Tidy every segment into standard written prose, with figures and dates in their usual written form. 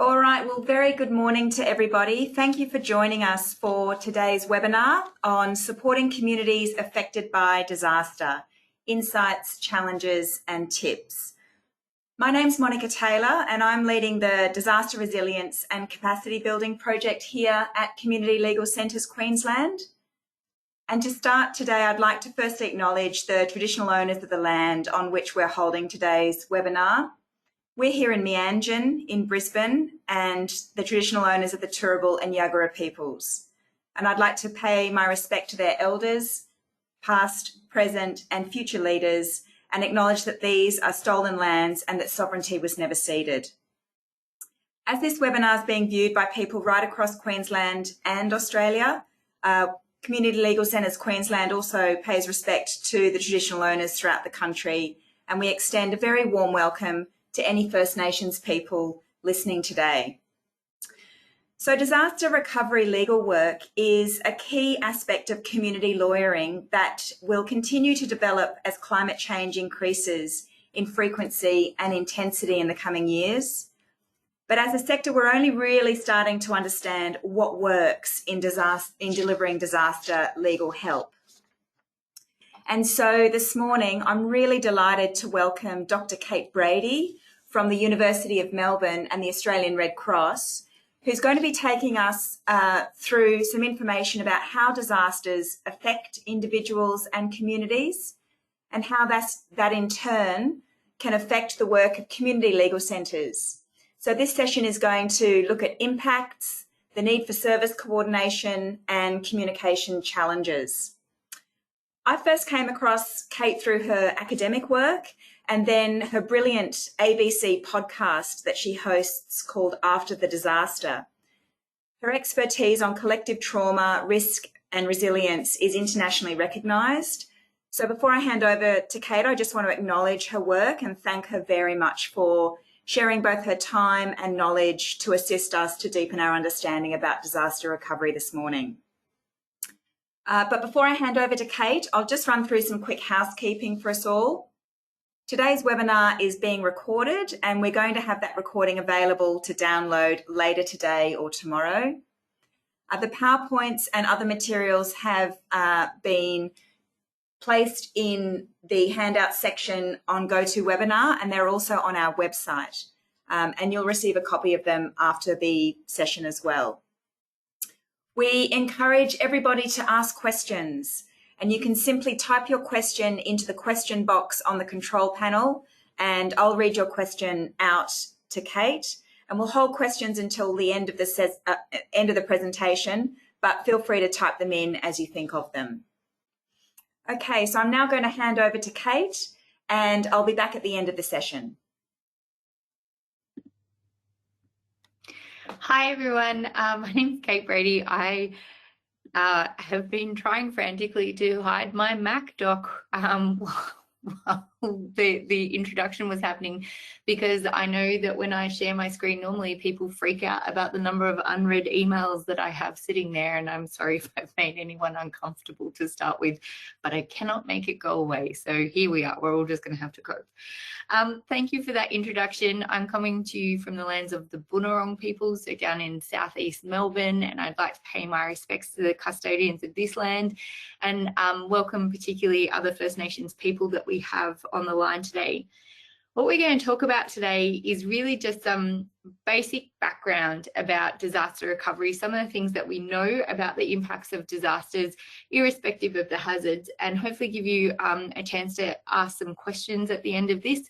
All right, well, very good morning to everybody. Thank you for joining us for today's webinar on supporting communities affected by disaster, insights, challenges and tips. My name's Monica Taylor and I'm leading the Disaster Resilience and Capacity Building project here at Community Legal Centres Queensland. And to start today, I'd like to first acknowledge the traditional owners of the land on which we're holding today's webinar. We're here in Meanjin in Brisbane and the traditional owners of the Turrbal and Yagara peoples. And I'd like to pay my respect to their elders, past, present and future leaders, and acknowledge that these are stolen lands and that sovereignty was never ceded. As this webinar is being viewed by people right across Queensland and Australia, Community Legal Centres Queensland also pays respect to the traditional owners throughout the country, and we extend a very warm welcome to any First Nations people listening today. So disaster recovery legal work is a key aspect of community lawyering that will continue to develop as climate change increases in frequency and intensity in the coming years. But as a sector, we're only really starting to understand what works in delivering disaster legal help. And so this morning, I'm really delighted to welcome Dr. Kate Brady from the University of Melbourne and the Australian Red Cross, who's going to be taking us through some information about how disasters affect individuals and communities and how that in turn can affect the work of community legal centres. So this session is going to look at impacts, the need for service coordination and communication challenges. I first came across Kate through her academic work and then her brilliant ABC podcast that she hosts called After the Disaster. Her expertise on collective trauma, risk and resilience is internationally recognised. So before I hand over to Kate, I just want to acknowledge her work and thank her very much for sharing both her time and knowledge to assist us to deepen our understanding about disaster recovery this morning. But before I hand over to Kate, I'll just run through some quick housekeeping for us all. Today's webinar is being recorded and we're going to have that recording available to download later today or tomorrow. The PowerPoints and other materials have been placed in the handout section on GoToWebinar and they're also on our website. And you'll receive a copy of them after the session as well. We encourage everybody to ask questions and you can simply type your question into the question box on the control panel and I'll read your question out to Kate and we'll hold questions until the end of the presentation, but feel free to type them in as you think of them. Okay, so I'm now going to hand over to Kate and I'll be back at the end of the session. Hi everyone, my name's Kate Brady. I have been trying frantically to hide my Mac doc while the introduction was happening because I know that when I share my screen normally people freak out about the number of unread emails that I have sitting there, and I'm sorry if I've made anyone uncomfortable to start with, but I cannot make it go away. So here we are, we're all just going to have to cope. Thank you for that introduction. I'm coming to you from the lands of the Bunurong people, so down in southeast Melbourne, and I'd like to pay my respects to the custodians of this land and welcome particularly other First Nations people that we have on the line today. What we're going to talk about today is really just some basic background about disaster recovery, some of the things that we know about the impacts of disasters, irrespective of the hazards, and hopefully give you a chance to ask some questions at the end of this.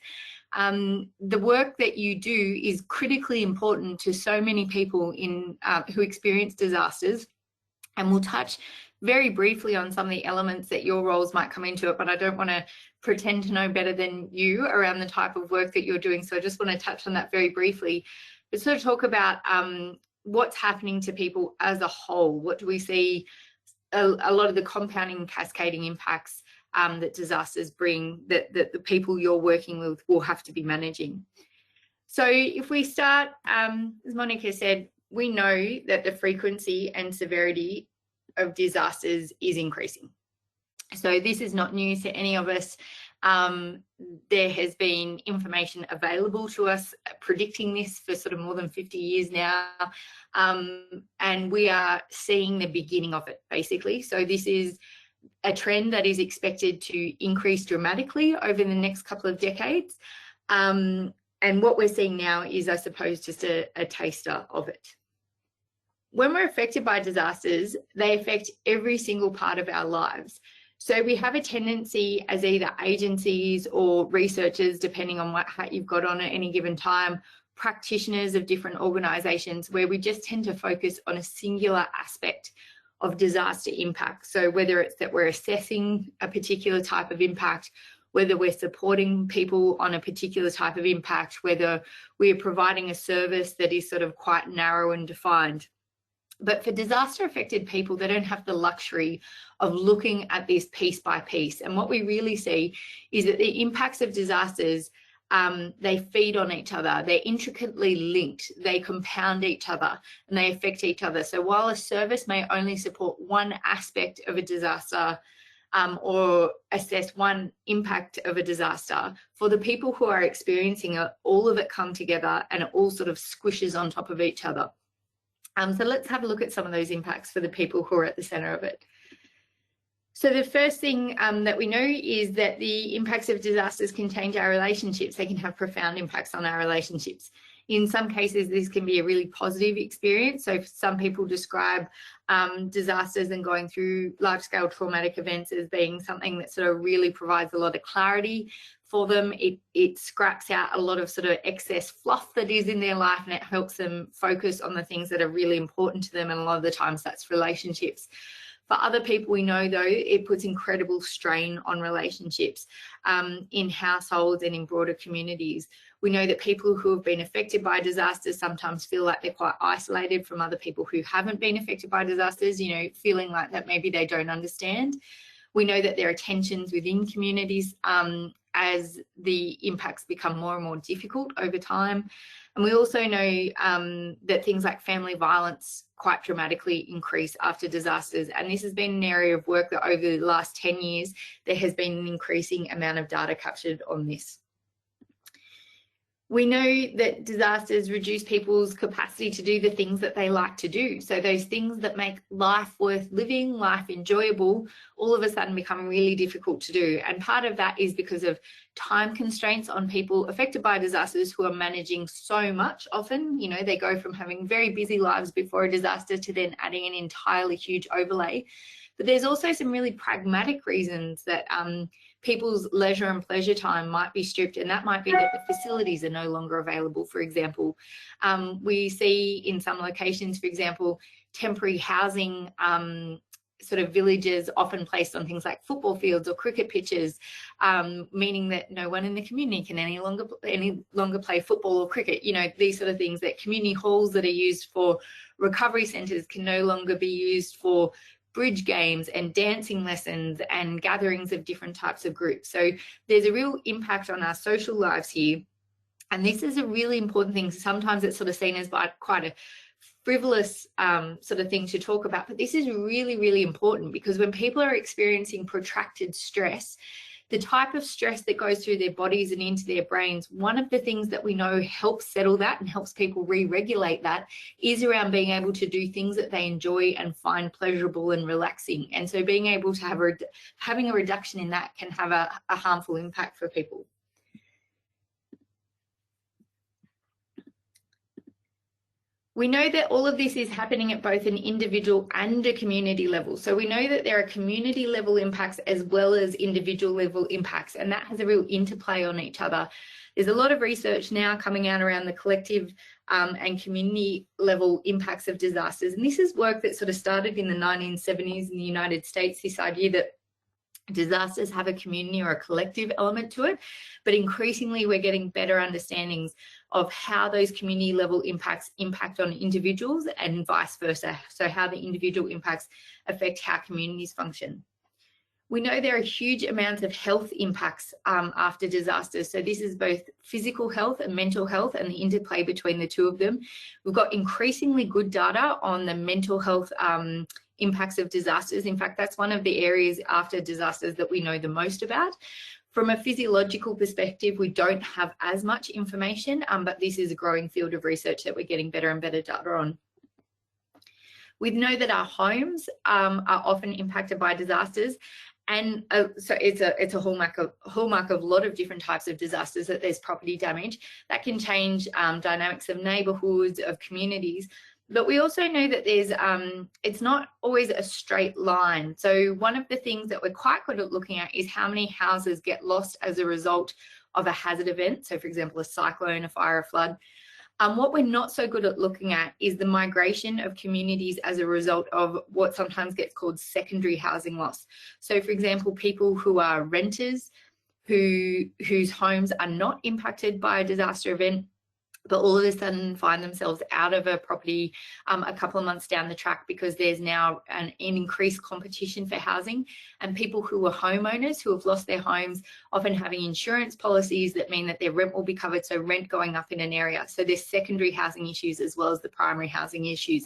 The work that you do is critically important to so many people who experience disasters, and we'll touch very briefly on some of the elements that your roles might come into it, but I don't want to pretend to know better than you around the type of work that you're doing. So I just want to touch on that very briefly, but sort of talk about what's happening to people as a whole. What do we see a lot of the compounding cascading impacts that disasters bring that the people you're working with will have to be managing. So if we start, as Monica said, we know that the frequency and severity of disasters is increasing. So this is not news to any of us. There has been information available to us predicting this for sort of more than 50 years now, and we are seeing the beginning of it, basically. So this is a trend that is expected to increase dramatically over the next couple of decades. And what we're seeing now is, I suppose, just a taster of it. When we're affected by disasters, they affect every single part of our lives. So we have a tendency as either agencies or researchers, depending on what hat you've got on at any given time, practitioners of different organisations, where we just tend to focus on a singular aspect of disaster impact. So whether it's that we're assessing a particular type of impact, whether we're supporting people on a particular type of impact, whether we're providing a service that is sort of quite narrow and defined. But for disaster affected people, they don't have the luxury of looking at this piece by piece. And what we really see is that the impacts of disasters, they feed on each other. They're intricately linked. They compound each other and they affect each other. So while a service may only support one aspect of a disaster, or assess one impact of a disaster, for the people who are experiencing it, all of it come together and it all sort of squishes on top of each other. So let's have a look at some of those impacts for the people who are at the centre of it. So the first thing that we know is that the impacts of disasters can change our relationships. They can have profound impacts on our relationships. In some cases, this can be a really positive experience. So some people describe disasters and going through large-scale traumatic events as being something that sort of really provides a lot of clarity for them. It scraps out a lot of sort of excess fluff that is in their life, and it helps them focus on the things that are really important to them, and a lot of the times that's relationships. For other people, we know, though, it puts incredible strain on relationships in households and in broader communities. We know that people who have been affected by disasters sometimes feel like they're quite isolated from other people who haven't been affected by disasters, you know, feeling like that maybe they don't understand. We know that there are tensions within communities as the impacts become more and more difficult over time. And we also know that things like family violence quite dramatically increase after disasters. And this has been an area of work that over the last 10 years, there has been an increasing amount of data captured on this. We know that disasters reduce people's capacity to do the things that they like to do. So those things that make life worth living, life enjoyable, all of a sudden become really difficult to do. And part of that is because of time constraints on people affected by disasters who are managing so much often. You know, they go from having very busy lives before a disaster to then adding an entirely huge overlay. But there's also some really pragmatic reasons that people's leisure and pleasure time might be stripped, and that might be that the facilities are no longer available, for example. We see in some locations, for example, temporary housing sort of villages often placed on things like football fields or cricket pitches, meaning that no one in the community can any longer play football or cricket. You know, these sort of things, that community halls that are used for recovery centres can no longer be used for bridge games and dancing lessons and gatherings of different types of groups. So there's a real impact on our social lives here. And this is a really important thing. Sometimes it's sort of seen as quite a frivolous sort of thing to talk about, but this is really, really important, because when people are experiencing protracted stress, the type of stress that goes through their bodies and into their brains, one of the things that we know helps settle that and helps people re-regulate that is around being able to do things that they enjoy and find pleasurable and relaxing. And so being able to have having a reduction in that can have a harmful impact for people. We know that all of this is happening at both an individual and a community level. So we know that there are community level impacts as well as individual level impacts, and that has a real interplay on each other. There's a lot of research now coming out around the collective and community level impacts of disasters. And this is work that sort of started in the 1970s in the United States, this idea that disasters have a community or a collective element to it, but increasingly we're getting better understandings of how those community level impacts impact on individuals and vice versa. So how the individual impacts affect how communities function. We know there are huge amounts of health impacts after disasters. So this is both physical health and mental health and the interplay between the two of them. We've got increasingly good data on the mental health impacts of disasters. In fact, that's one of the areas after disasters that we know the most about. From a physiological perspective, we don't have as much information, but this is a growing field of research that we're getting better and better data on. We know that our homes are often impacted by disasters, and so it's a hallmark of a lot of different types of disasters, that there's property damage that can change dynamics of neighbourhoods, of communities. But we also know that there's it's not always a straight line. So one of the things that we're quite good at looking at is how many houses get lost as a result of a hazard event. So for example, a cyclone, a fire, a flood. What we're not so good at looking at is the migration of communities as a result of what sometimes gets called secondary housing loss. So for example, people who are renters, whose homes are not impacted by a disaster event, but all of a sudden find themselves out of a property a couple of months down the track because there's now an increased competition for housing, and people who are homeowners who have lost their homes often having insurance policies that mean that their rent will be covered, so rent going up in an area. So there's secondary housing issues as well as the primary housing issues.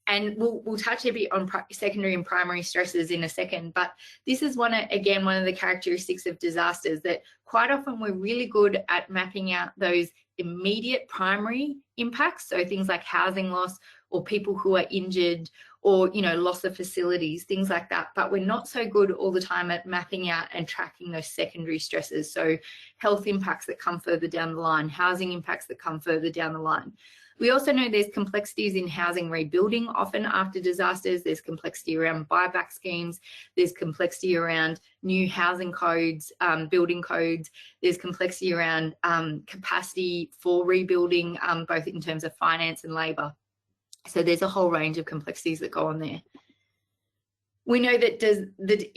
And we'll touch a bit on secondary and primary stresses in a second, but this is one of the characteristics of disasters, that quite often we're really good at mapping out those immediate primary impacts, so things like housing loss or people who are injured, or loss of facilities, things like that. But we're not so good all the time at mapping out and tracking those secondary stresses, so health impacts that come further down the line, housing impacts that come further down the line. We also know there's complexities in housing rebuilding often after disasters. There's complexity around buyback schemes. There's complexity around new housing codes, building codes. There's complexity around capacity for rebuilding, both in terms of finance and labour. So there's a whole range of complexities that go on there. We know that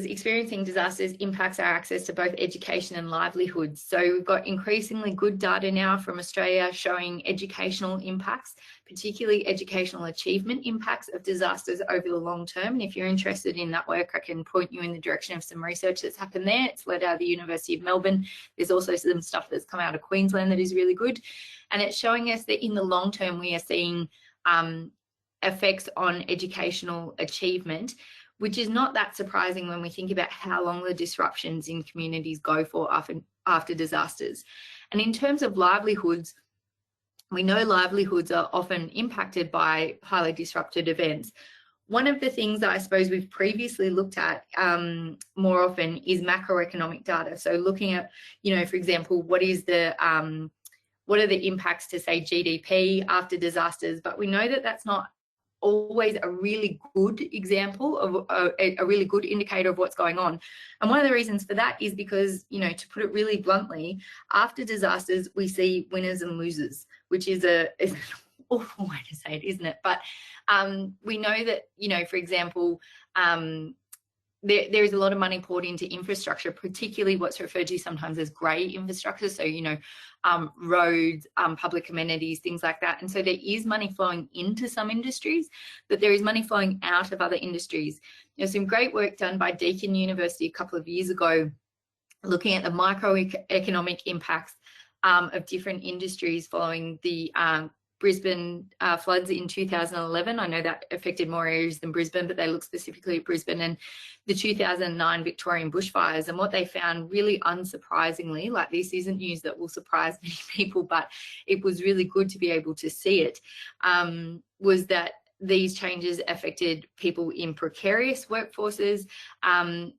experiencing disasters impacts our access to both education and livelihoods. So we've got increasingly good data now from Australia showing educational impacts, particularly educational achievement impacts of disasters over the long term. And if you're interested in that work, I can point you in the direction of some research that's happened there. It's led out of the University of Melbourne. There's also some stuff that's come out of Queensland that is really good. And it's showing us that in the long term, we are seeing effects on educational achievement, which is not that surprising when we think about how long the disruptions in communities go for after disasters. And in terms of livelihoods, we know livelihoods are often impacted by highly disrupted events. One of the things that I suppose we've previously looked at more often is macroeconomic data. So looking at, for example, what are the impacts to, say, GDP after disasters? But we know that that's not always a really good example of a really good indicator of what's going on. And one of the reasons for that is because, to put it really bluntly, after disasters, we see winners and losers, which is an awful way to say it, isn't it? But we know that, for example, there is a lot of money poured into infrastructure, particularly what's referred to sometimes as grey infrastructure. So, roads, public amenities, things like that. And so there is money flowing into some industries, but there is money flowing out of other industries. There's some great work done by Deakin University a couple of years ago, looking at the microeconomic impacts of different industries following the Brisbane floods in 2011. I know that affected more areas than Brisbane, but they look specifically at Brisbane, and the 2009 Victorian bushfires. And what they found, really unsurprisingly, like this isn't news that will surprise many people, but it was really good to be able to see it, was that these changes affected people in precarious workforces.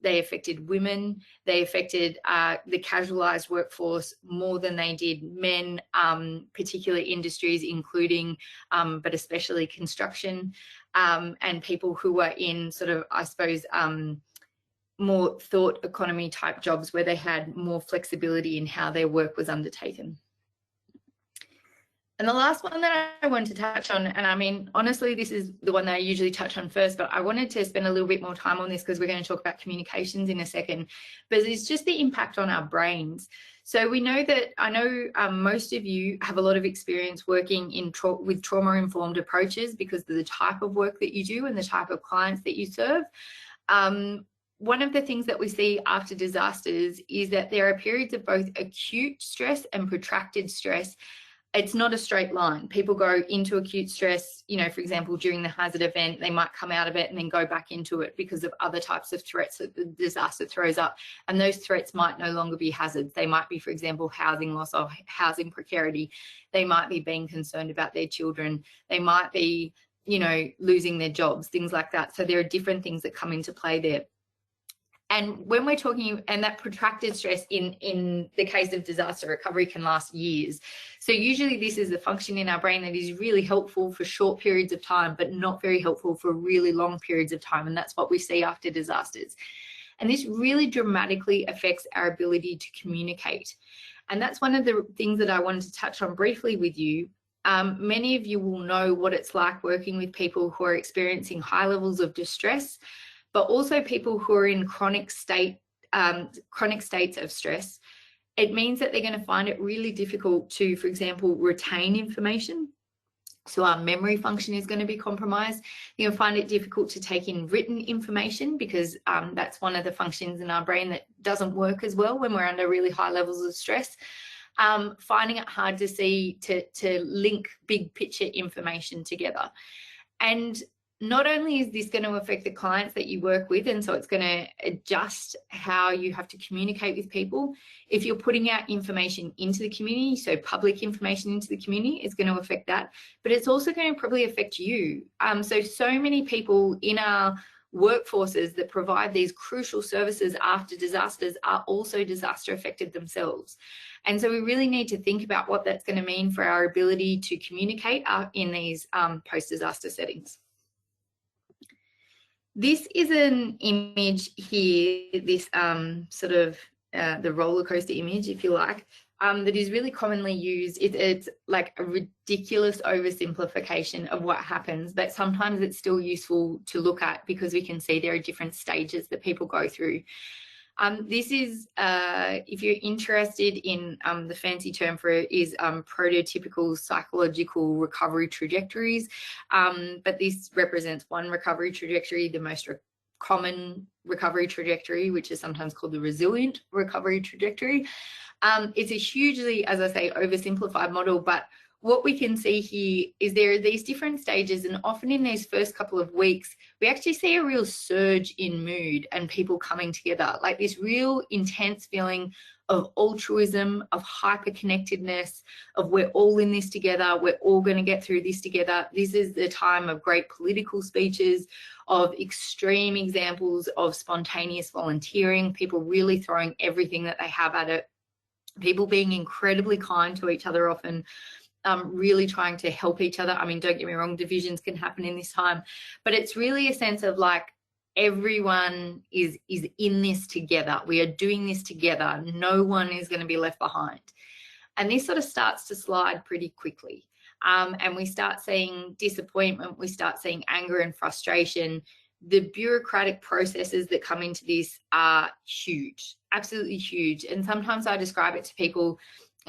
They affected women. They affected the casualised workforce more than they did men, particular industries, including, but especially construction, and people who were in sort of, I suppose, more thought economy type jobs where they had more flexibility in how their work was undertaken. And the last one that I wanted to touch on, and I mean, honestly, this is the one that I usually touch on first, but I wanted to spend a little bit more time on this because we're going to talk about communications in a second, but it's just the impact on our brains. So we know that, I know most of you have a lot of experience working with trauma-informed approaches because of the type of work that you do and the type of clients that you serve. One of the things that we see after disasters is that there are periods of both acute stress and protracted stress, it's not a straight line. People go into acute stress, you know, for example, during the hazard event, they might come out of it and then go back into it because of other types of threats that the disaster throws up. And those threats might no longer be hazards. They might be, for example, housing loss or housing precarity. They might be being concerned about their children. They might be, you know, losing their jobs, things like that. So there are different things that come into play there. And when we're talking, and that protracted stress in the case of disaster recovery can last years. So usually this is the function in our brain that is really helpful for short periods of time, but not very helpful for really long periods of time. And that's what we see after disasters. And this really dramatically affects our ability to communicate. And that's one of the things that I wanted to touch on briefly with you. Many of you will know what it's like working with people who are experiencing high levels of distress, but also people who are in chronic states of stress. It means that they're going to find it really difficult to, for example, retain information. So our memory function is going to be compromised. You're going to find it difficult to take in written information because that's one of the functions in our brain that doesn't work as well when we're under really high levels of stress. Finding it hard to link big picture information together. And not only is this going to affect the clients that you work with, and so it's going to adjust how you have to communicate with people. If you're putting out information into the community, so public information into the community, it's going to affect that, but it's also going to probably affect you. So many people in our workforces that provide these crucial services after disasters are also disaster affected themselves. And so we really need to think about what that's going to mean for our ability to communicate in these post-disaster settings. This is an image here, this sort of the roller coaster image, if you like, that is really commonly used. It's like a ridiculous oversimplification of what happens, but sometimes it's still useful to look at because we can see there are different stages that people go through. This is, if you're interested in the fancy term for it is prototypical psychological recovery trajectories, but this represents one recovery trajectory, the most common recovery trajectory, which is sometimes called the resilient recovery trajectory. It's a hugely, as I say, oversimplified model, but what we can see here is there are these different stages, and often in these first couple of weeks, we actually see a real surge in mood and people coming together, like this real intense feeling of altruism, of hyper-connectedness, of we're all in this together, we're all going to get through this together. This is the time of great political speeches, of extreme examples of spontaneous volunteering, people really throwing everything that they have at it, people being incredibly kind to each other often, really trying to help each other. I mean, don't get me wrong, divisions can happen in this time, but it's really a sense of like everyone is in this together. We are doing this together. No one is going to be left behind. And this sort of starts to slide pretty quickly. And we start seeing disappointment. We start seeing anger and frustration. The bureaucratic processes that come into this are huge, absolutely huge. And sometimes I describe it to people.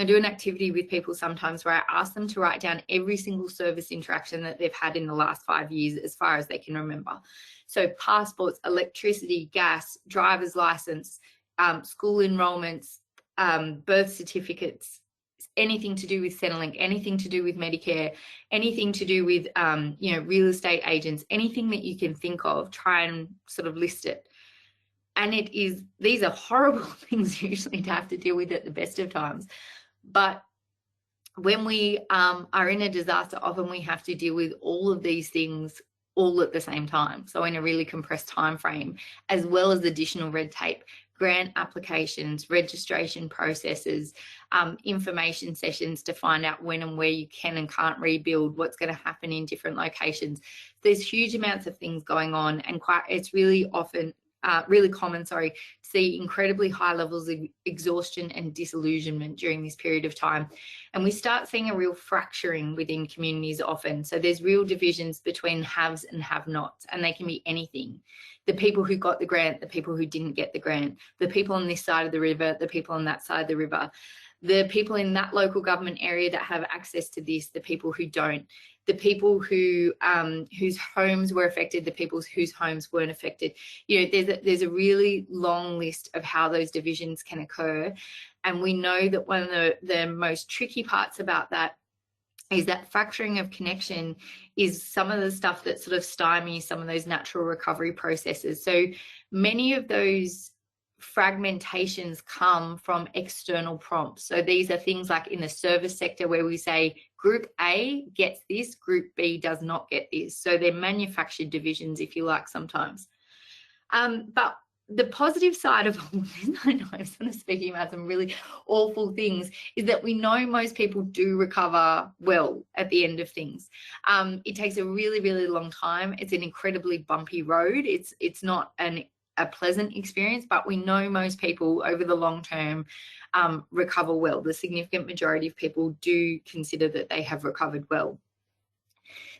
I do an activity with people sometimes where I ask them to write down every single service interaction that they've had in the last 5 years as far as they can remember. So passports, electricity, gas, driver's license, school enrollments, birth certificates, anything to do with Centrelink, anything to do with Medicare, anything to do with real estate agents, anything that you can think of, try and sort of list it. And these are horrible things usually to have to deal with at the best of times. But when we are in a disaster, often we have to deal with all of these things all at the same time. So in a really compressed time frame, as well as additional red tape, grant applications, registration processes, information sessions to find out when and where you can and can't rebuild, what's going to happen in different locations. There's huge amounts of things going on, and it's really common, to see incredibly high levels of exhaustion and disillusionment during this period of time. And we start seeing a real fracturing within communities often. So there's real divisions between haves and have-nots, and they can be anything. The people who got the grant, the people who didn't get the grant, the people on this side of the river, the people on that side of the river, the people in that local government area that have access to this, the people who don't, the people who whose homes were affected, the people whose homes weren't affected. There's a really long list of how those divisions can occur. And we know that one of the most tricky parts about that is that fracturing of connection is some of the stuff that sort of stymies some of those natural recovery processes. So many of those fragmentations come from external prompts. So these are things like in the service sector where we say group A gets this, group B does not get this. So they're manufactured divisions, if you like, sometimes. But the positive side of all this, I know I'm sort of speaking about some really awful things, is that we know most people do recover well at the end of things. It takes a really, really long time. It's an incredibly bumpy road. It's not a pleasant experience, but we know most people over the long term recover well. The significant majority of people do consider that they have recovered well.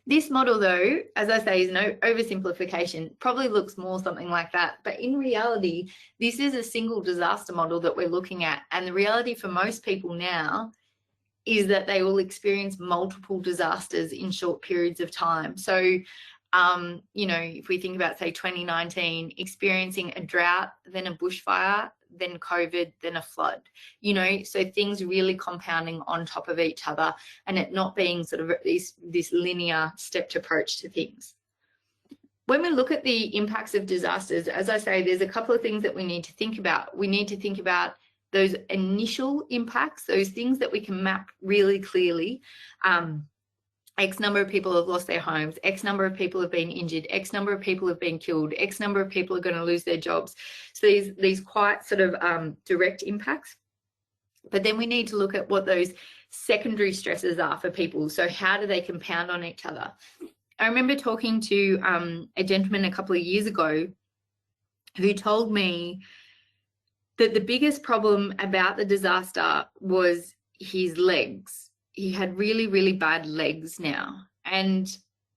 This model, though, as I say, is no oversimplification, probably looks more something like that. But in reality, this is a single disaster model that we're looking at. And the reality for most people now is that they will experience multiple disasters in short periods of time. So, you know, if we think about, say, 2019, experiencing a drought, then a bushfire, then COVID, then a flood, you know, so things really compounding on top of each other and it not being sort of this linear stepped approach to things. When we look at the impacts of disasters, as I say, there's a couple of things that we need to think about. We need to think about those initial impacts, those things that we can map really clearly. X number of people have lost their homes, X number of people have been injured, X number of people have been killed, X number of people are going to lose their jobs. So these quite sort of direct impacts. But then we need to look at what those secondary stresses are for people. So how do they compound on each other? I remember talking to a gentleman a couple of years ago who told me that the biggest problem about the disaster was his legs. He had really, really bad legs now. And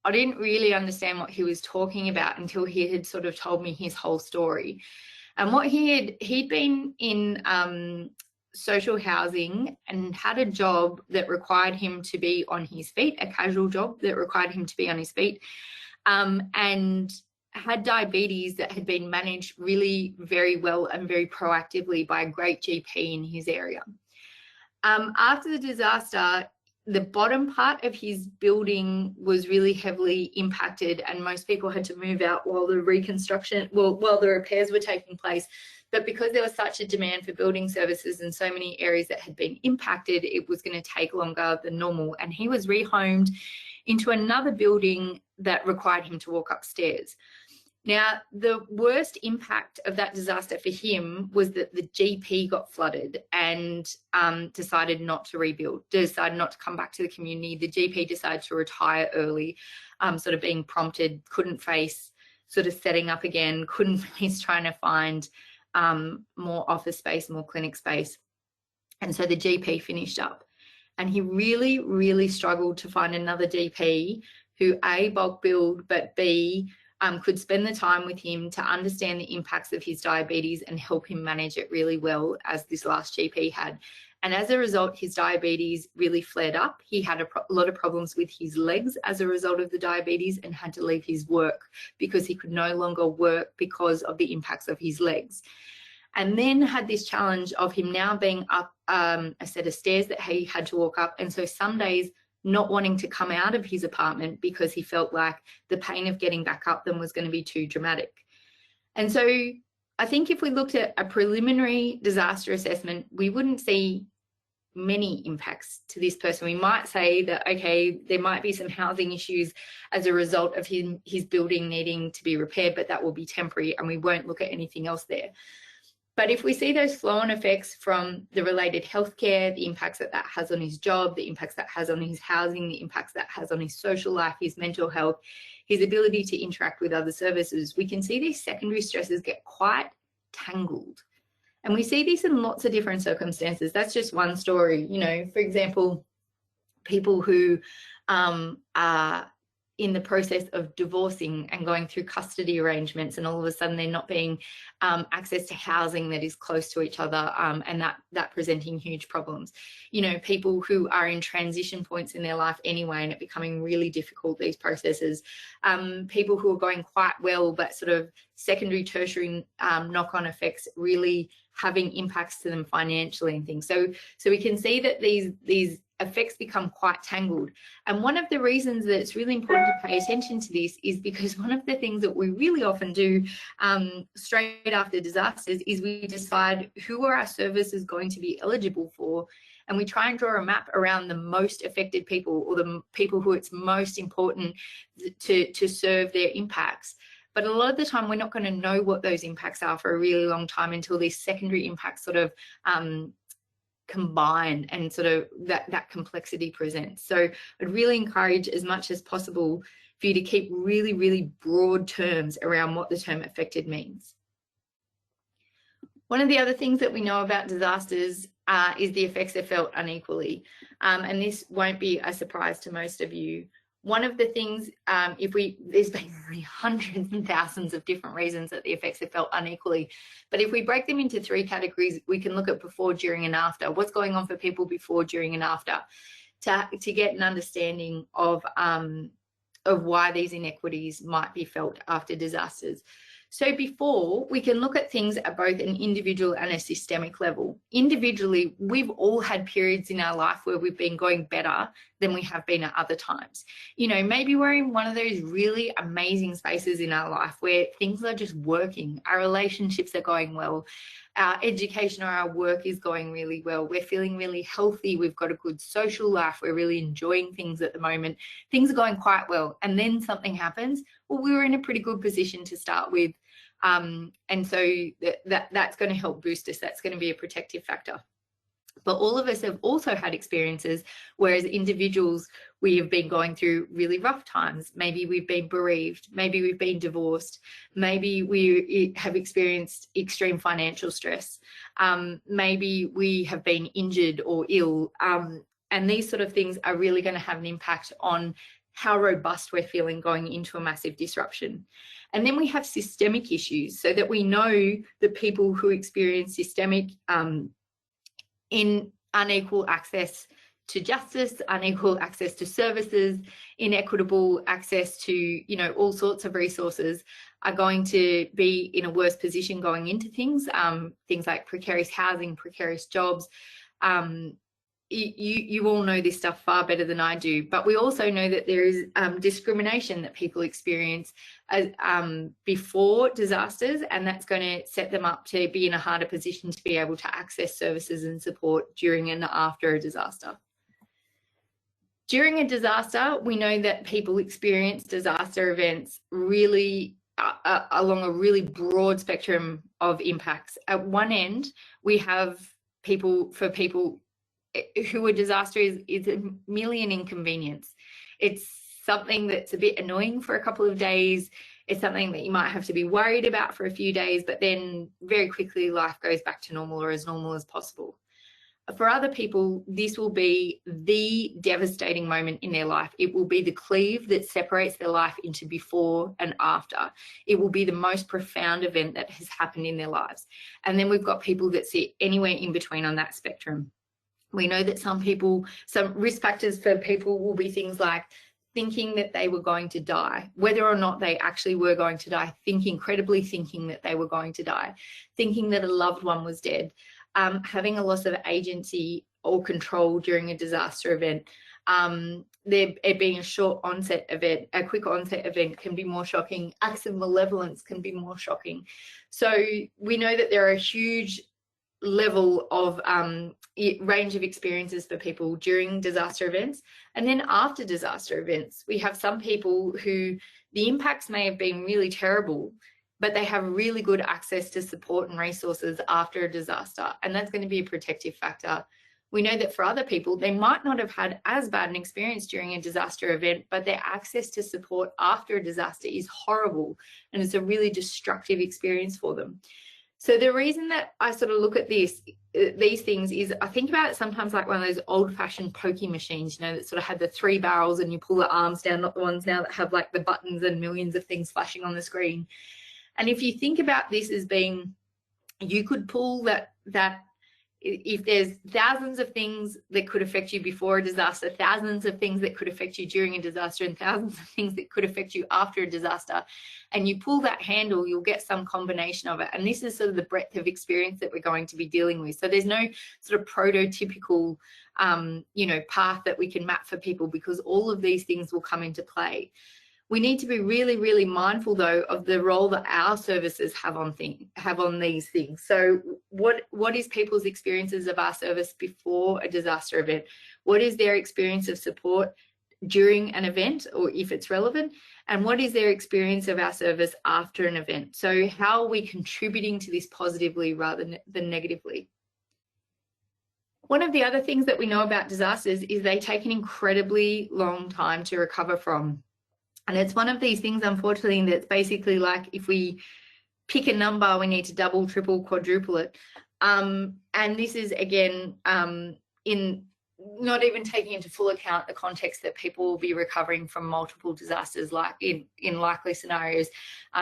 I didn't really understand what he was talking about until he had sort of told me his whole story. And what he'd been in social housing and had a job that required him to be on his feet, a casual job that required him to be on his feet, and had diabetes that had been managed really very well and very proactively by a great GP in his area. After the disaster, the bottom part of his building was really heavily impacted and most people had to move out while the while the repairs were taking place. But because there was such a demand for building services in so many areas that had been impacted, it was going to take longer than normal. And he was rehomed into another building that required him to walk upstairs. Now, the worst impact of that disaster for him was that the GP got flooded and decided not to rebuild, decided not to come back to the community. The GP decided to retire early, sort of being prompted, couldn't face sort of setting up again, couldn't face trying to find more office space, more clinic space. And so the GP finished up. And he really, really struggled to find another GP who A, bulk billed, but B, could spend the time with him to understand the impacts of his diabetes and help him manage it really well, as this last GP had. And as a result, his diabetes really flared up. He had a lot of problems with his legs as a result of the diabetes and had to leave his work because he could no longer work because of the impacts of his legs. And then had this challenge of him now being up a set of stairs that he had to walk up. And so some days not wanting to come out of his apartment because he felt like the pain of getting back up them was going to be too dramatic. And so I think if we looked at a preliminary disaster assessment, we wouldn't see many impacts to this person. We might say that, okay, there might be some housing issues as a result of his building needing to be repaired, but that will be temporary and we won't look at anything else there. But if we see those flow-on effects from the related healthcare, the impacts that that has on his job, the impacts that has on his housing, the impacts that has on his social life, his mental health, his ability to interact with other services, we can see these secondary stresses get quite tangled. And we see these in lots of different circumstances. That's just one story. You know, for example, people who are in the process of divorcing and going through custody arrangements, and all of a sudden they're not being access to housing that is close to each other, and that presenting huge problems. You know, people who are in transition points in their life anyway and it becoming really difficult, these processes. People who are going quite well but sort of secondary, tertiary knock-on effects really having impacts to them financially and things. So we can see that these effects become quite tangled. And one of the reasons that it's really important to pay attention to this is because one of the things that we really often do straight after disasters is we decide who are our services going to be eligible for, and we try and draw a map around the most affected people, or the people who it's most important to serve their impacts. But a lot of the time, we're not going to know what those impacts are for a really long time until these secondary impacts sort of combine and sort of that complexity presents. So I'd really encourage as much as possible for you to keep really, really broad terms around what the term affected means. One of the other things that we know about disasters is the effects are felt unequally. And this won't be a surprise to most of you. One of the things, there's basically hundreds and thousands of different reasons that the effects are felt unequally. But if we break them into 3 categories, we can look at before, during, and after. What's going on for people before, during, and after, to get an understanding of why these inequities might be felt after disasters. So before, we can look at things at both an individual and a systemic level. Individually, we've all had periods in our life where we've been going better than we have been at other times. You know, maybe we're in one of those really amazing spaces in our life where things are just working, our relationships are going well, our education or our work is going really well, we're feeling really healthy, we've got a good social life, we're really enjoying things at the moment, things are going quite well, and then something happens. Well, we were in a pretty good position to start with, and so that's going to help boost us. That's going to be a protective factor. But all of us have also had experiences where as individuals we have been going through really rough times. Maybe we've been bereaved, maybe we've been divorced, maybe we have experienced extreme financial stress, maybe we have been injured or ill, and these sort of things are really going to have an impact on how robust we're feeling going into a massive disruption. And then we have systemic issues, so that we know that people who experience systemic in unequal access to justice, unequal access to services, inequitable access to, you know, all sorts of resources are going to be in a worse position going into things, things like precarious housing, precarious jobs. You all know this stuff far better than I do, but we also know that there is discrimination that people experience before disasters, and that's going to set them up to be in a harder position to be able to access services and support during and after a disaster. During a disaster, we know that people experience disaster events really along a really broad spectrum of impacts. At one end, we have people who a disaster is merely an inconvenience. It's something that's a bit annoying for a couple of days. It's something that you might have to be worried about for a few days, but then very quickly life goes back to normal, or as normal as possible. For other people, this will be the devastating moment in their life. It will be the cleave that separates their life into before and after. It will be the most profound event that has happened in their lives. And then we've got people that sit anywhere in between on that spectrum. We know that some risk factors for people will be things like thinking that they were going to die, whether or not they actually were going to die, incredibly thinking that they were going to die, thinking that a loved one was dead, having a loss of agency or control during a disaster event. It being a short onset event, a quick onset event can be more shocking. Acts of malevolence can be more shocking. So we know that there are a huge level of range of experiences for people during disaster events. And then after disaster events, we have some people who the impacts may have been really terrible, but they have really good access to support and resources after a disaster. And that's going to be a protective factor. We know that for other people, they might not have had as bad an experience during a disaster event, but their access to support after a disaster is horrible. And it's a really destructive experience for them. So the reason that I sort of look at these things is I think about it sometimes like one of those old-fashioned pokie machines, you know, that sort of had the 3 barrels and you pull the arms down, not the ones now that have like the buttons and millions of things flashing on the screen. And if you think about this as being, you could pull that if there's thousands of things that could affect you before a disaster, thousands of things that could affect you during a disaster, and thousands of things that could affect you after a disaster, and you pull that handle, you'll get some combination of it. And this is sort of the breadth of experience that we're going to be dealing with. So there's no sort of prototypical, path that we can map for people, because all of these things will come into play. We need to be really, really mindful, though, of the role that our services have on these things. So what is people's experiences of our service before a disaster event? What is their experience of support during an event, or if it's relevant? And what is their experience of our service after an event? So how are we contributing to this positively rather than negatively? One of the other things that we know about disasters is they take an incredibly long time to recover from. And it's one of these things, unfortunately, that's basically like if we pick a number, we need to double, triple, quadruple it. And this is, again, in not even taking into full account the context that people will be recovering from multiple disasters, like in likely scenarios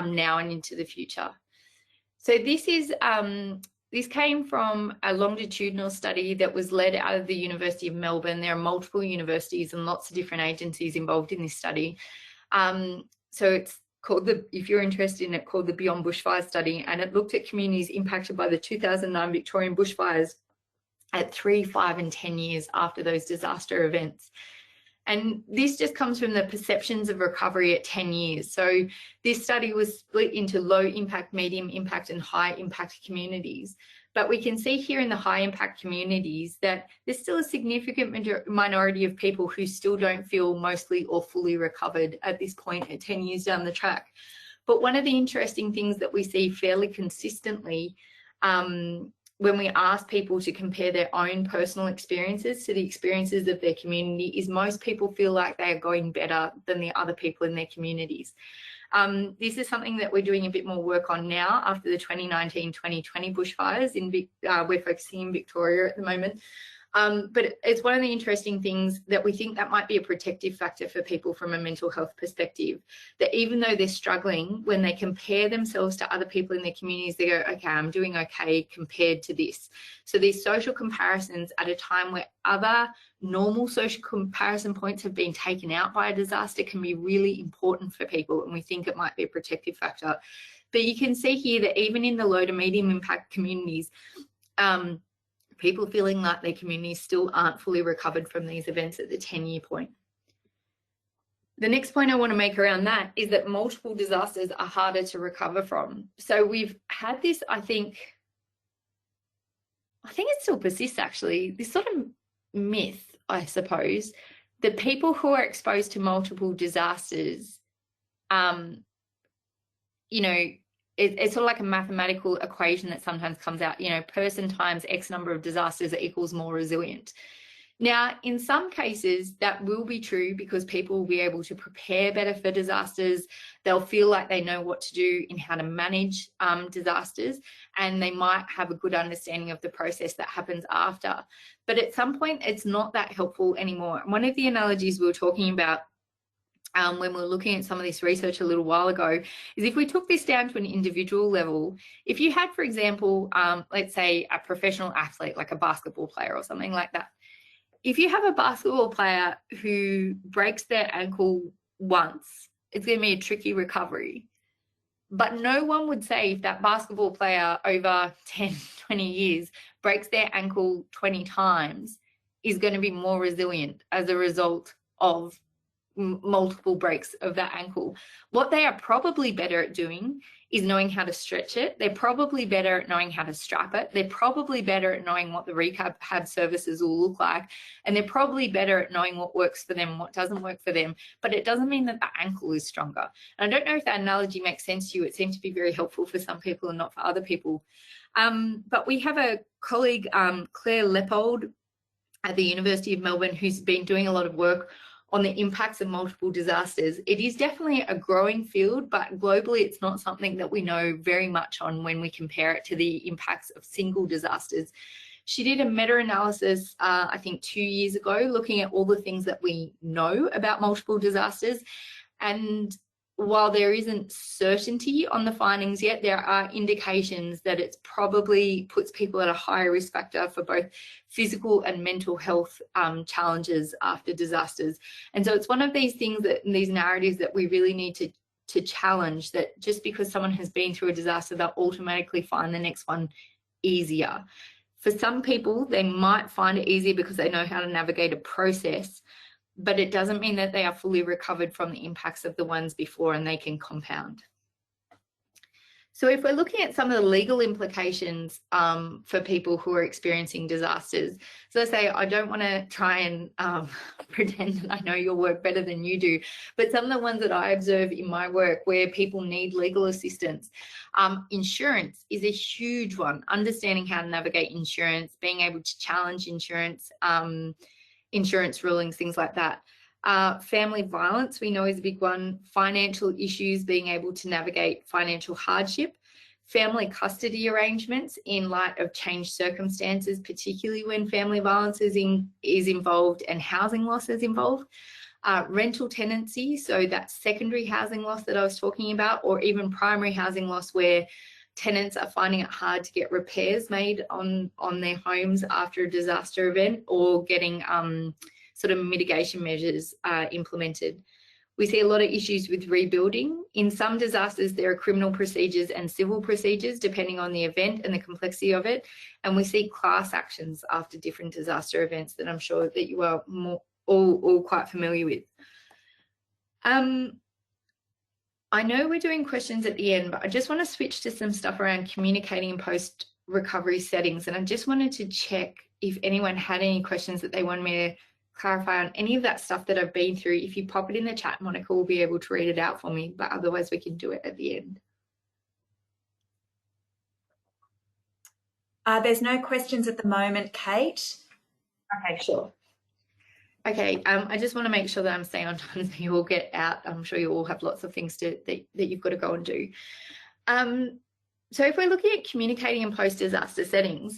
now and into the future. So this came from a longitudinal study that was led out of the University of Melbourne. There are multiple universities and lots of different agencies involved in this study. So it's called if you're interested in it, called the Beyond Bushfires Study, and it looked at communities impacted by the 2009 Victorian bushfires at 3, 5 and 10 years after those disaster events. And this just comes from the perceptions of recovery at 10 years. So this study was split into low impact, medium impact and high impact communities. But we can see here in the high impact communities that there's still a significant minority of people who still don't feel mostly or fully recovered at this point at 10 years down the track. But one of the interesting things that we see fairly consistently when we ask people to compare their own personal experiences to the experiences of their community is most people feel like they are going better than the other people in their communities. This is something that we're doing a bit more work on now after the 2019-2020 bushfires. We're focusing in Victoria at the moment. But it's one of the interesting things that we think that might be a protective factor for people from a mental health perspective, that even though they're struggling, when they compare themselves to other people in their communities, they go, okay, I'm doing okay compared to this. So these social comparisons at a time where other normal social comparison points have been taken out by a disaster can be really important for people, and we think it might be a protective factor. But you can see here that even in the low to medium impact communities, people feeling like their communities still aren't fully recovered from these events at the 10-year point. The next point I want to make around that is that multiple disasters are harder to recover from. So we've had this, I think it still persists actually, this sort of myth, I suppose, that people who are exposed to multiple disasters, it's sort of like a mathematical equation that sometimes comes out, person times X number of disasters equals more resilient. Now, in some cases, that will be true because people will be able to prepare better for disasters. They'll feel like they know what to do in how to manage disasters, and they might have a good understanding of the process that happens after. But at some point, it's not that helpful anymore. One of the analogies we were talking about when we were looking at some of this research a little while ago is if we took this down to an individual level, if you had, for example, let's say a professional athlete, like a basketball player or something like that. If you have a basketball player who breaks their ankle once, it's going to be a tricky recovery. But no one would say if that basketball player over 10, 20 years breaks their ankle 20 times is going to be more resilient as a result of multiple breaks of that ankle. What they are probably better at doing is knowing how to stretch it. They're probably better at knowing how to strap it. They're probably better at knowing what the rehab services will look like. And they're probably better at knowing what works for them, what doesn't work for them. But it doesn't mean that the ankle is stronger. And I don't know if that analogy makes sense to you. It seems to be very helpful for some people and not for other people. But we have a colleague, Claire Leppold at the University of Melbourne, who's been doing a lot of work on the impacts of multiple disasters. It is definitely a growing field, but globally it's not something that we know very much on when we compare it to the impacts of single disasters. She did a meta-analysis, I think 2 years ago, looking at all the things that we know about multiple disasters. And while there isn't certainty on the findings yet, there are indications that it's probably puts people at a higher risk factor for both physical and mental health challenges after disasters. And so it's one of these things, that these narratives that we really need to challenge, that just because someone has been through a disaster, they'll automatically find the next one easier. For some people, they might find it easier because they know how to navigate a process, but it doesn't mean that they are fully recovered from the impacts of the ones before, and they can compound. So if we're looking at some of the legal implications for people who are experiencing disasters, so let's say I don't want to try and pretend that I know your work better than you do, but some of the ones that I observe in my work where people need legal assistance, insurance is a huge one. Understanding how to navigate insurance, being able to challenge insurance, insurance rulings, things like that. Family violence, we know, is a big one. Financial issues, being able to navigate financial hardship. Family custody arrangements in light of changed circumstances, particularly when family violence is involved and housing loss is involved. Rental tenancy, so that secondary housing loss that I was talking about, or even primary housing loss where tenants are finding it hard to get repairs made on their homes after a disaster event, or getting sort of mitigation measures implemented. We see a lot of issues with rebuilding. In some disasters, there are criminal procedures and civil procedures depending on the event and the complexity of it. And we see class actions after different disaster events that I'm sure that you are all quite familiar with. I know we're doing questions at the end, but I just want to switch to some stuff around communicating in post-recovery settings. And I just wanted to check if anyone had any questions that they wanted me to clarify on any of that stuff that I've been through. If you pop it in the chat, Monica will be able to read it out for me, but otherwise we can do it at the end. There's no questions at the moment, Kate. Okay, sure. Okay, I just want to make sure that I'm staying on time so you all get out. I'm sure you all have lots of things that you've got to go and do. So if we're looking at communicating in post-disaster settings,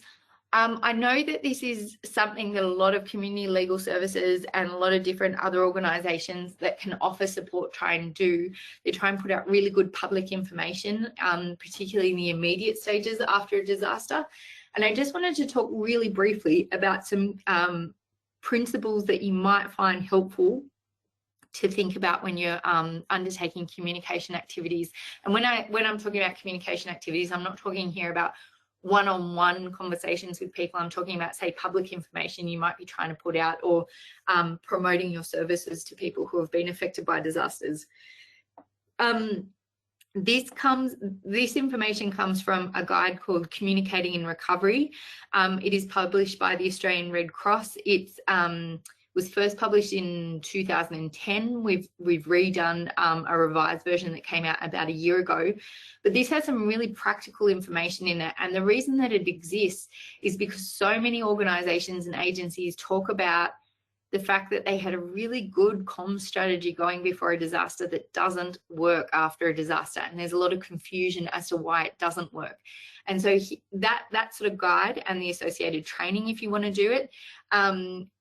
I know that this is something that a lot of community legal services and a lot of different other organisations that can offer support try and do. They try and put out really good public information, particularly in the immediate stages after a disaster. And I just wanted to talk really briefly about some principles that you might find helpful to think about when you're undertaking communication activities. And when I'm talking about communication activities, I'm not talking here about one-on-one conversations with people. I'm talking about, say, public information you might be trying to put out, or promoting your services to people who have been affected by disasters. This information comes from a guide called Communicating in Recovery. It is published by the Australian Red Cross. It was first published in 2010. We've redone a revised version that came out about a year ago. But this has some really practical information in it. And the reason that it exists is because so many organisations and agencies talk about the fact that they had a really good comms strategy going before a disaster that doesn't work after a disaster. And there's a lot of confusion as to why it doesn't work. And so that sort of guide and the associated training, if you want to do it,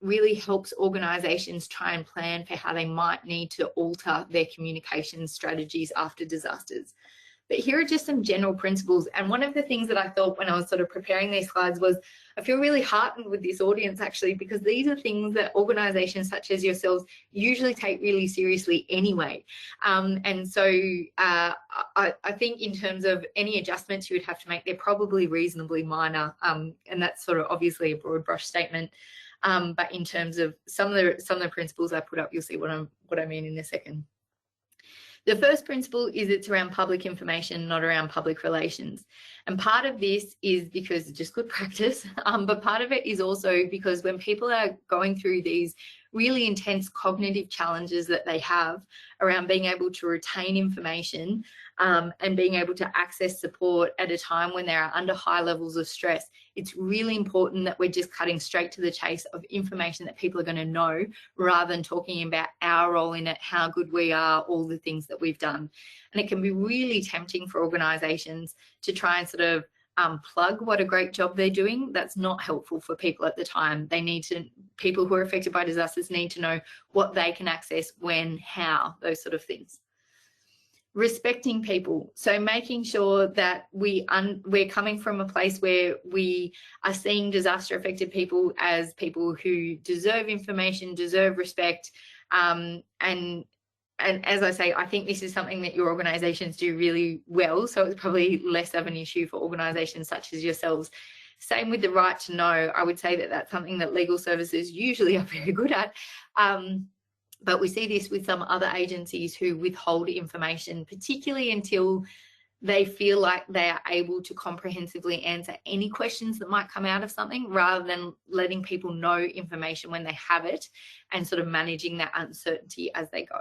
really helps organisations try and plan for how they might need to alter their communication strategies after disasters. But here are just some general principles. And one of the things that I thought when I was sort of preparing these slides was, I feel really heartened with this audience actually, because these are things that organisations such as yourselves usually take really seriously anyway. And so I think in terms of any adjustments you would have to make, they're probably reasonably minor. And that's sort of obviously a broad brush statement. But in terms of some of the principles I put up, you'll see what I mean in a second. The first principle is it's around public information, not around public relations. And part of this is because it's just good practice, but part of it is also because when people are going through these really intense cognitive challenges that they have around being able to retain information and being able to access support at a time when they are under high levels of stress, it's really important that we're just cutting straight to the chase of information that people are going to know, rather than talking about our role in it, how good we are, all the things that we've done. And it can be really tempting for organisations to try and sort of plug what a great job they're doing. That's not helpful for people at the time. People who are affected by disasters need to know what they can access, when, how, those sort of things. Respecting people, so making sure that we're coming from a place where we are seeing disaster affected people as people who deserve information, deserve respect, and as I say, I think this is something that your organisations do really well, so it's probably less of an issue for organisations such as yourselves. Same with the right to know. I would say that that's something that legal services usually are very good at. But we see this with some other agencies who withhold information, particularly until they feel like they are able to comprehensively answer any questions that might come out of something, rather than letting people know information when they have it and sort of managing that uncertainty as they go.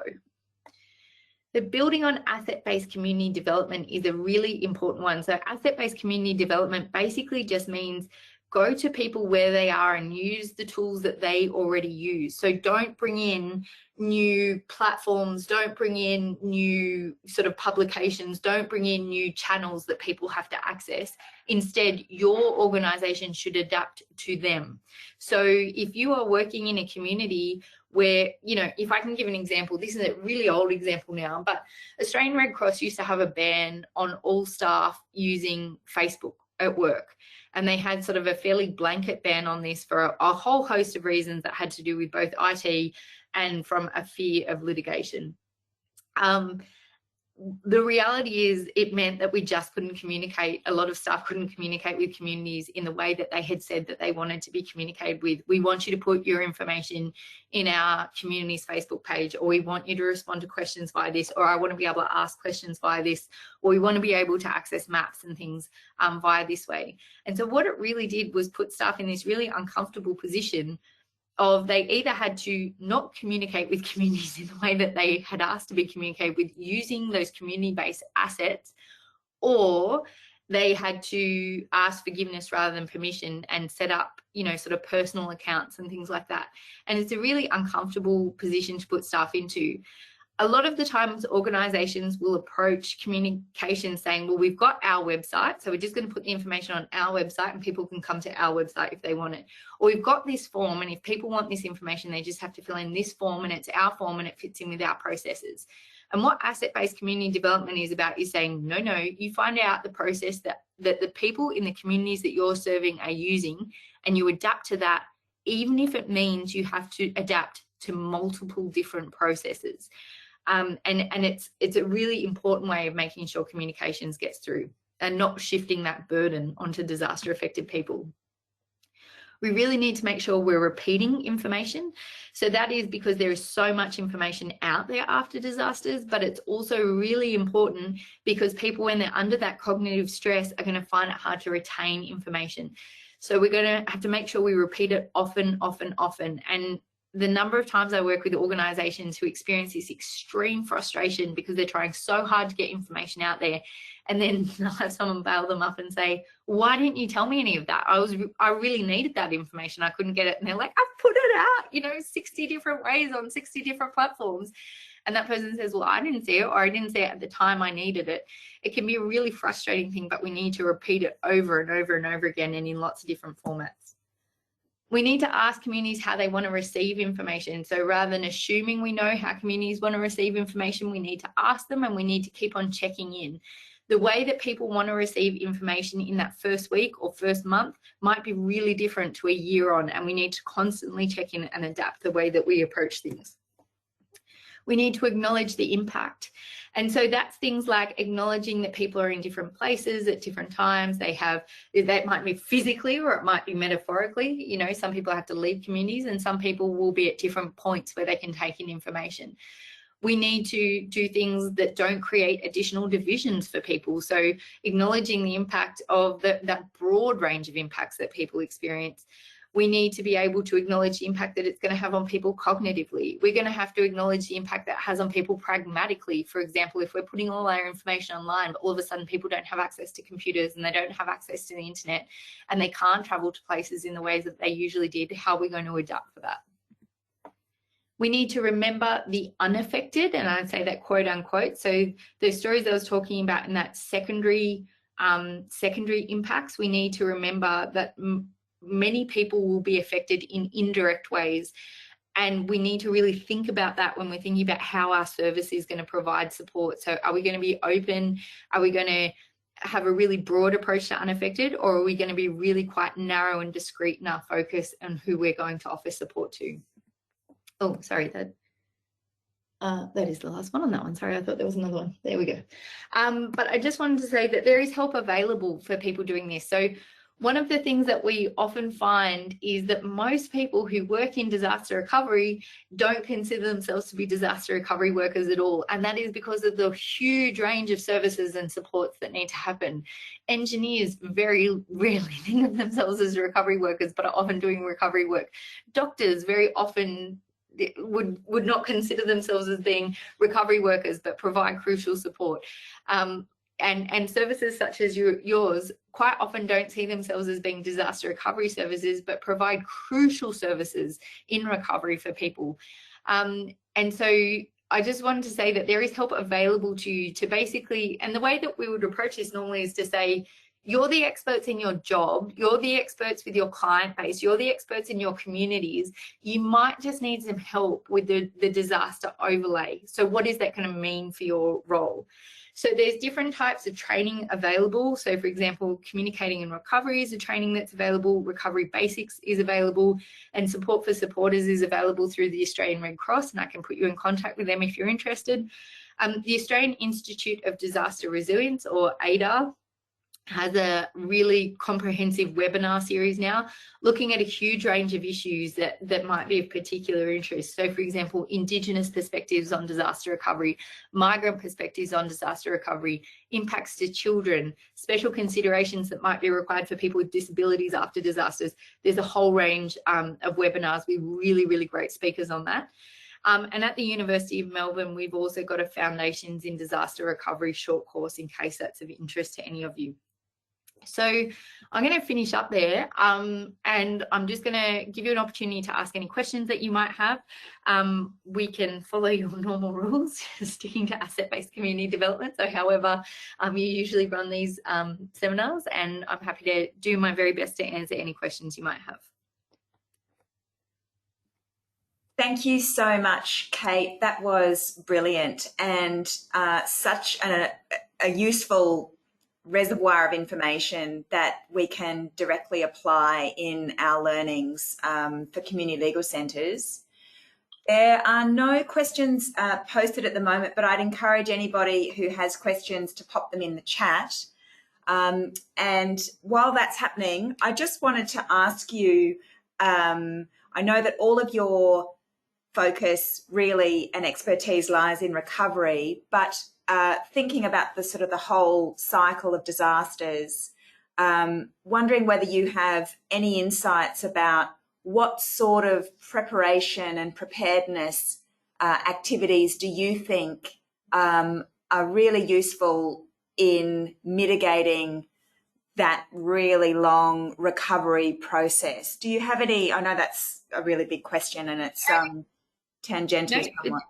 The building on asset-based community development is a really important one. So asset-based community development basically just means go to people where they are and use the tools that they already use. So don't bring in new platforms, don't bring in new sort of publications, don't bring in new channels that people have to access. Instead, your organization should adapt to them. So if you are working in a community where, you know, if I can give an example, this is a really old example now, but Australian Red Cross used to have a ban on all staff using Facebook at work. And they had sort of a fairly blanket ban on this for a whole host of reasons that had to do with both IT and from a fear of litigation. The reality is it meant that we just couldn't communicate. A lot of staff couldn't communicate with communities in the way that they had said that they wanted to be communicated with. We want you to put your information in our community's Facebook page, or we want you to respond to questions via this, or I want to be able to ask questions via this, or we want to be able to access maps and things via this way. And so what it really did was put staff in this really uncomfortable position of they either had to not communicate with communities in the way that they had asked to be communicated with using those community-based assets, or they had to ask forgiveness rather than permission and set up, you know, sort of personal accounts and things like that. And it's a really uncomfortable position to put staff into. A lot of the times organizations will approach communication saying, well, we've got our website, so we're just going to put the information on our website and people can come to our website if they want it. Or we've got this form, and if people want this information, they just have to fill in this form, and it's our form and it fits in with our processes. And what asset-based community development is about is saying, no, you find out the process that the people in the communities that you're serving are using, and you adapt to that, even if it means you have to adapt to multiple different processes. And it's a really important way of making sure communications gets through and not shifting that burden onto disaster affected people. We really need to make sure we're repeating information. So that is because there is so much information out there after disasters, but it's also really important because people, when they're under that cognitive stress, are going to find it hard to retain information. So we're going to have to make sure we repeat it often. And the number of times I work with organizations who experience this extreme frustration because they're trying so hard to get information out there, and then I'll have someone bail them up and say, why didn't you tell me any of that? I really needed that information. I couldn't get it. And they're like, I've put it out, you know, 60 different ways on 60 different platforms. And that person says, well, I didn't see it, or I didn't see it at the time I needed it. It can be a really frustrating thing, but we need to repeat it over and over and over again and in lots of different formats. We need to ask communities how they want to receive information. So rather than assuming we know how communities want to receive information, we need to ask them, and we need to keep on checking in. The way that people want to receive information in that first week or first month might be really different to a year on, and we need to constantly check in and adapt the way that we approach things. We need to acknowledge the impact. And so that's things like acknowledging that people are in different places at different times. That might be physically or it might be metaphorically. You know, some people have to leave communities and some people will be at different points where they can take in information. We need to do things that don't create additional divisions for people. So acknowledging the impact of that broad range of impacts that people experience. We need to be able to acknowledge the impact that it's going to have on people cognitively. We're going to have to acknowledge the impact that it has on people pragmatically. For example, if we're putting all our information online, but all of a sudden people don't have access to computers and they don't have access to the internet and they can't travel to places in the ways that they usually did, how are we going to adapt for that? We need to remember the unaffected, and I'd say that quote unquote. So the stories I was talking about in that secondary impacts, we need to remember that many people will be affected in indirect ways. And we need to really think about that when we're thinking about how our service is going to provide support. So are we going to be open? Are we going to have a really broad approach to unaffected, or are we going to be really quite narrow and discreet in our focus on who we're going to offer support to? Oh, sorry, that is the last one on that one. Sorry, I thought there was another one. There we go. But I just wanted to say that there is help available for people doing this. So one of the things that we often find is that most people who work in disaster recovery don't consider themselves to be disaster recovery workers at all. And that is because of the huge range of services and supports that need to happen. Engineers very rarely think of themselves as recovery workers, but are often doing recovery work. Doctors very often would not consider themselves as being recovery workers, but provide crucial support. And services such as yours quite often don't see themselves as being disaster recovery services, but provide crucial services in recovery for people. And so I just wanted to say that there is help available to you to basically, and the way that we would approach this normally is to say, you're the experts in your job, you're the experts with your client base, you're the experts in your communities. You might just need some help with the disaster overlay. So what is that going to mean for your role? So there's different types of training available. So for example, communicating in recovery is a training that's available, recovery basics is available, and support for supporters is available through the Australian Red Cross, and I can put you in contact with them if you're interested. The Australian Institute of Disaster Resilience, or AIDA, has a really comprehensive webinar series now looking at a huge range of issues that might be of particular interest. So for example, Indigenous perspectives on disaster recovery, migrant perspectives on disaster recovery, impacts to children, special considerations that might be required for people with disabilities after disasters. There's a whole range of webinars with really, really great speakers on that. And at the University of Melbourne, we've also got a Foundations in Disaster Recovery short course in case that's of interest to any of you. So I'm going to finish up there, and I'm just going to give you an opportunity to ask any questions that you might have. We can follow your normal rules, sticking to asset-based community development. So however you usually run these seminars, and I'm happy to do my very best to answer any questions you might have. Thank you so much, Kate. That was brilliant and such a useful reservoir of information that we can directly apply in our learnings for community legal centres. There are no questions posted at the moment, but I'd encourage anybody who has questions to pop them in the chat. And while that's happening, I just wanted to ask you, I know that all of your focus really and expertise lies in recovery, but thinking about the sort of the whole cycle of disasters, wondering whether you have any insights about what sort of preparation and preparedness activities do you think are really useful in mitigating that really long recovery process? Do you have any? I know that's a really big question and it's tangential somewhat.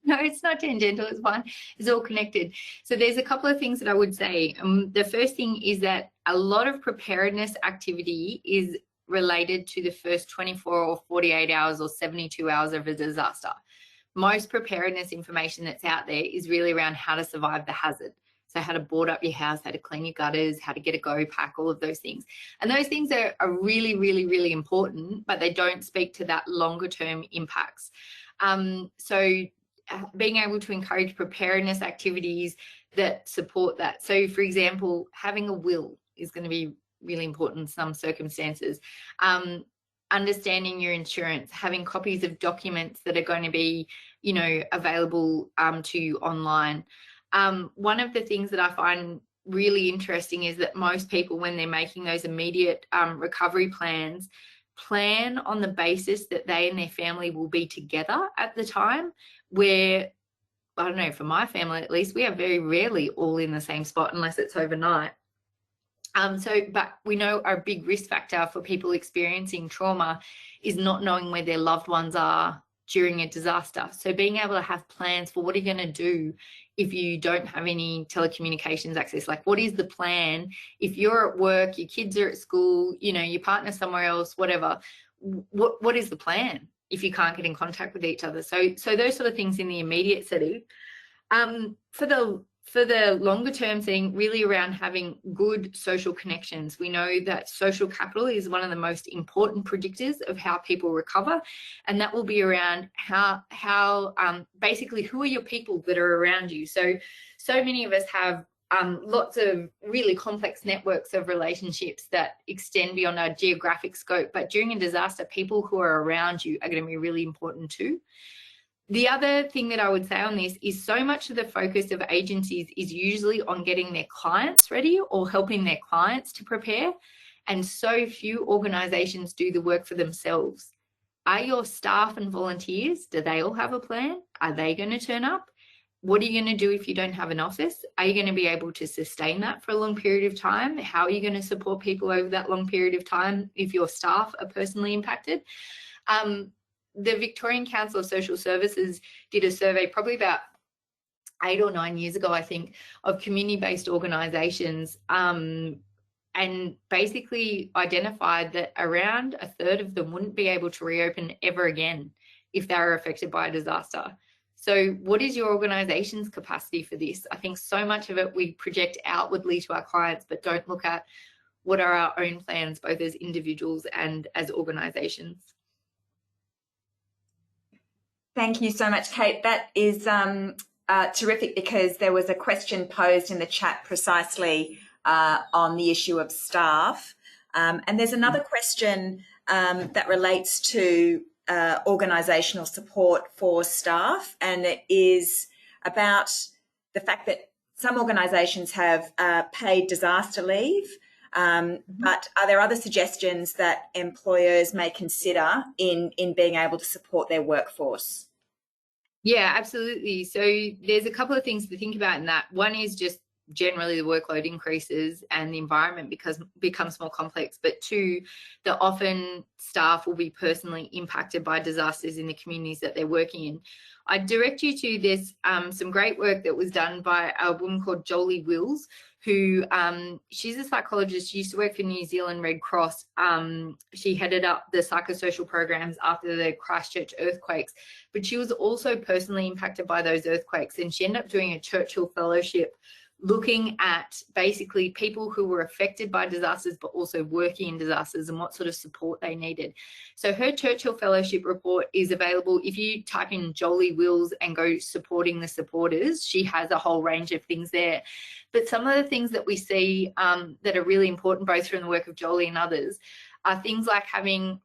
No, it's not tangential, it's fine. It's all connected. So there's a couple of things that I would say. The first thing is that a lot of preparedness activity is related to the first 24 or 48 hours or 72 hours of a disaster. Most preparedness information that's out there is really around how to survive the hazard. So how to board up your house, how to clean your gutters, how to get a go pack, all of those things. And those things are really, really, really important, but they don't speak to that longer term impacts. So being able to encourage preparedness activities that support that. So for example, having a will is going to be really important in some circumstances. Understanding your insurance, having copies of documents that are going to be, you know, available to you online. One of the things that I find really interesting is that most people, when they're making those immediate recovery plans, plan on the basis that they and their family will be together at the time, where, I don't know, for my family at least, we are very rarely all in the same spot unless it's overnight. But we know a big risk factor for people experiencing trauma is not knowing where their loved ones are during a disaster. So being able to have plans for what are you going to do if you don't have any telecommunications access? Like, what is the plan if you're at work, your kids are at school, you know, your partner's somewhere else, whatever? What is the plan? if you can't get in contact with each other. So those sort of things in the immediate setting. For the longer term thing, really around having good social connections. We know that social capital is one of the most important predictors of how people recover, and that will be around how basically who are your people that are around you. So many of us have lots of really complex networks of relationships that extend beyond our geographic scope, but during a disaster, people who are around you are going to be really important too. The other thing that I would say on this is so much of the focus of agencies is usually on getting their clients ready or helping their clients to prepare. And so few organizations do the work for themselves. Are your staff and volunteers, do they all have a plan? Are they going to turn up? What are you going to do if you don't have an office? Are you going to be able to sustain that for a long period of time? How are you going to support people over that long period of time if your staff are personally impacted? The Victorian Council of Social Services did a survey probably about 8 or 9 years ago, I think, of community-based organisations, and basically identified that around a third of them wouldn't be able to reopen ever again if they were affected by a disaster. So what is your organisation's capacity for this? I think so much of it we project outwardly to our clients, but don't look at what are our own plans, both as individuals and as organisations. Thank you so much, Kate. That is terrific, because there was a question posed in the chat precisely on the issue of staff. And there's another question that relates to organisational support for staff, and it is about the fact that some organisations have paid disaster leave. But are there other suggestions that employers may consider in being able to support their workforce? Yeah, absolutely. So there's a couple of things to think about in that. One is just generally the workload increases and the environment becomes more complex. But two, that often staff will be personally impacted by disasters in the communities that they're working in. I direct you to this some great work that was done by a woman called Jolie Wills, who she's a psychologist. She used to work for New Zealand Red Cross. She headed up the psychosocial programs after the Christchurch earthquakes, but she was also personally impacted by those earthquakes, and she ended up doing a Churchill Fellowship looking at basically people who were affected by disasters but also working in disasters and what sort of support they needed. So her Churchill Fellowship report is available. If you type in Jolie Wills and go supporting the supporters, she has a whole range of things there. But some of the things that we see that are really important, both from the work of Jolie and others, are things like having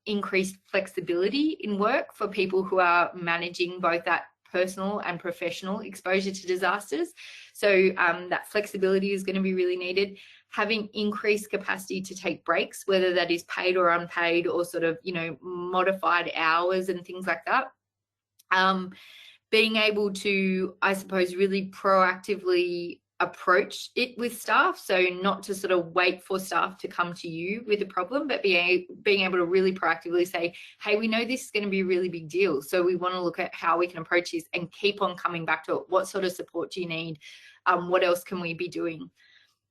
increased flexibility in work for people who are managing both that personal and professional exposure to disasters. So that flexibility is going to be really needed. Having increased capacity to take breaks, whether that is paid or unpaid or sort of, modified hours and things like that. Being able to, I suppose, really proactively approach it with staff. So not to sort of wait for staff to come to you with a problem, but being able to really proactively say, hey, we know this is going to be a really big deal. So we want to look at how we can approach this and keep on coming back to it. What sort of support do you need? What else can we be doing?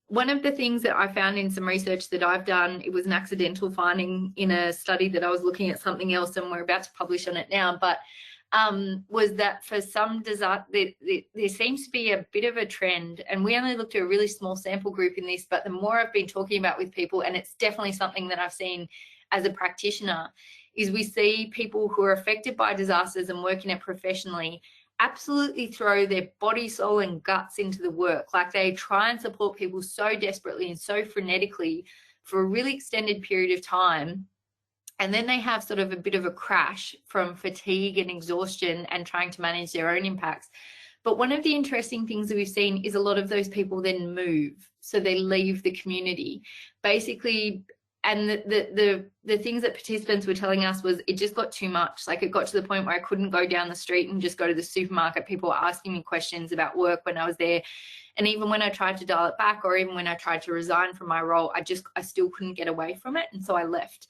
One of the things that I found in some research that I've done, it was an accidental finding in a study that I was looking at something else and we're about to publish on it now, but was that for some disaster, there seems to be a bit of a trend, and we only looked at a really small sample group in this, but the more I've been talking about with people, and it's definitely something that I've seen as a practitioner, is we see people who are affected by disasters and working it professionally absolutely throw their body, soul and guts into the work. Like they try and support people so desperately and so frenetically for a really extended period of time. And then they have sort of a bit of a crash from fatigue and exhaustion and trying to manage their own impacts. But one of the interesting things that we've seen is a lot of those people then move. So they leave the community. Basically, and the things that participants were telling us was it just got too much. Like it got to the point where I couldn't go down the street and just go to the supermarket. People were asking me questions about work when I was there. And even when I tried to dial it back, or even when I tried to resign from my role, I still couldn't get away from it. And so I left.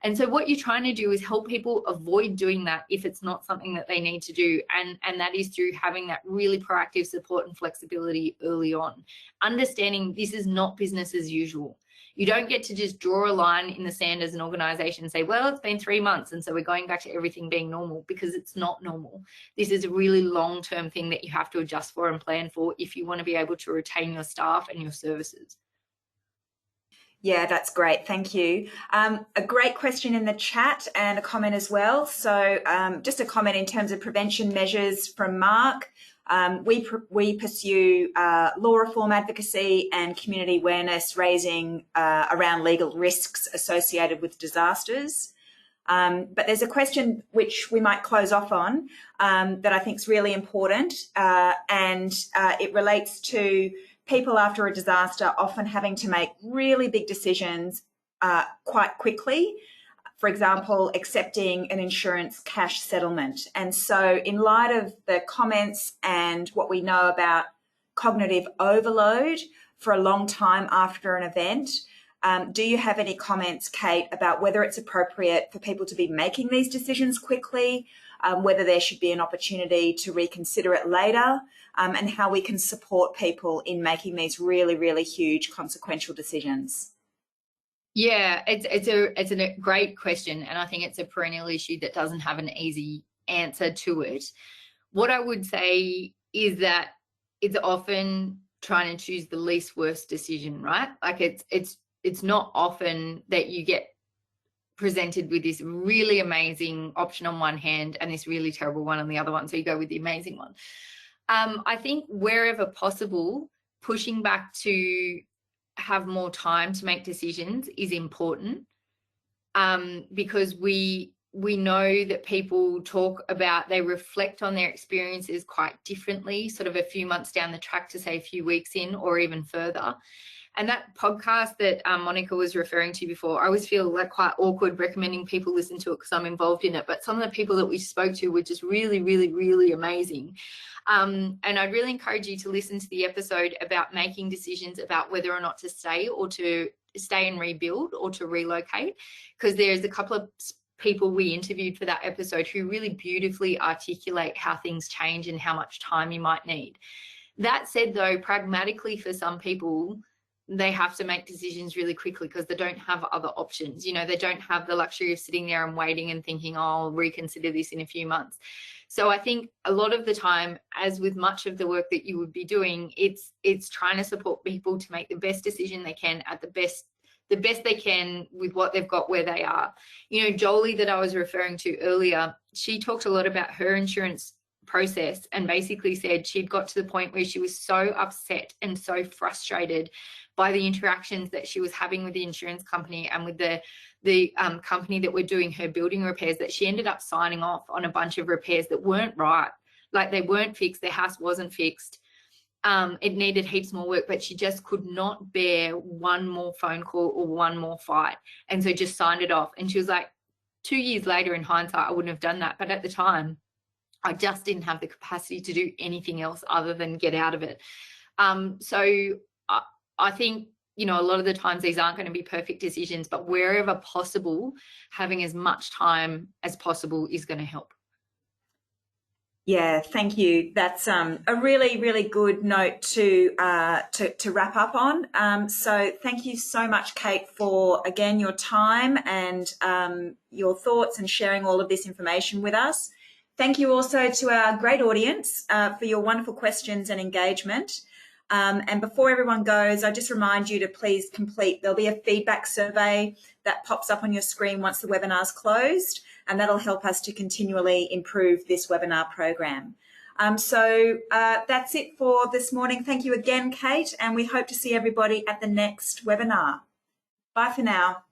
And so what you're trying to do is help people avoid doing that if it's not something that they need to do. And that is through having that really proactive support and flexibility early on. Understanding this is not business as usual. You don't get to just draw a line in the sand as an organization and say, well, it's been 3 months and so we're going back to everything being normal, because it's not normal. This is a really long-term thing that you have to adjust for and plan for if you want to be able to retain your staff and your services. Yeah, that's great. Thank you. A great question in the chat and a comment as well. So just a comment in terms of prevention measures from Mark. We pursue law reform advocacy and community awareness raising around legal risks associated with disasters. But there's a question which we might close off on that I think is really important, and it relates to people after a disaster often having to make really big decisions quite quickly. For example, accepting an insurance cash settlement. And so in light of the comments and what we know about cognitive overload for a long time after an event, do you have any comments, Kate, about whether it's appropriate for people to be making these decisions quickly, whether there should be an opportunity to reconsider it later, and how we can support people in making these really, really huge consequential decisions? Yeah, it's a great question, and I think it's a perennial issue that doesn't have an easy answer to it. What I would say is that it's often trying to choose the least worst decision, right? Like it's not often that you get presented with this really amazing option on one hand and this really terrible one on the other one, so you go with the amazing one. I think wherever possible, pushing back to have more time to make decisions is important, because we know that people talk about, they reflect on their experiences quite differently, sort of a few months down the track to say a few weeks in or even further. And that podcast that Monica was referring to before, I always feel like quite awkward recommending people listen to it because I'm involved in it. But some of the people that we spoke to were just really, really, really amazing. And I'd really encourage you to listen to the episode about making decisions about whether or not to stay or to stay and rebuild or to relocate, because there's a couple of people we interviewed for that episode who really beautifully articulate how things change and how much time you might need. That said, though, pragmatically for some people, they have to make decisions really quickly because they don't have other options. You know, they don't have the luxury of sitting there and waiting and thinking, oh, I'll reconsider this in a few months. So I think a lot of the time, as with much of the work that you would be doing, it's trying to support people to make the best decision they can at the best they can with what they've got where they are. You know, Jolie that I was referring to earlier, she talked a lot about her insurance process and basically said she'd got to the point where she was so upset and so frustrated by the interactions that she was having with the insurance company and with the company that were doing her building repairs, that she ended up signing off on a bunch of repairs that weren't right. Like, they weren't fixed, their house wasn't fixed. It needed heaps more work, but she just could not bear one more phone call or one more fight, and so just signed it off. And she was like, 2 years later, in hindsight, I wouldn't have done that, but at the time I just didn't have the capacity to do anything else other than get out of it. So I think, you know, a lot of the times these aren't going to be perfect decisions, but wherever possible, having as much time as possible is going to help. Yeah, thank you. That's a really, really good note to wrap up on. So thank you so much, Kate, for, again, your time and your thoughts and sharing all of this information with us. Thank you also to our great audience for your wonderful questions and engagement. And before everyone goes, I just remind you to please complete, there'll be a feedback survey that pops up on your screen once the webinar's closed, and that'll help us to continually improve this webinar program. So that's it for this morning. Thank you again, Kate, and we hope to see everybody at the next webinar. Bye for now.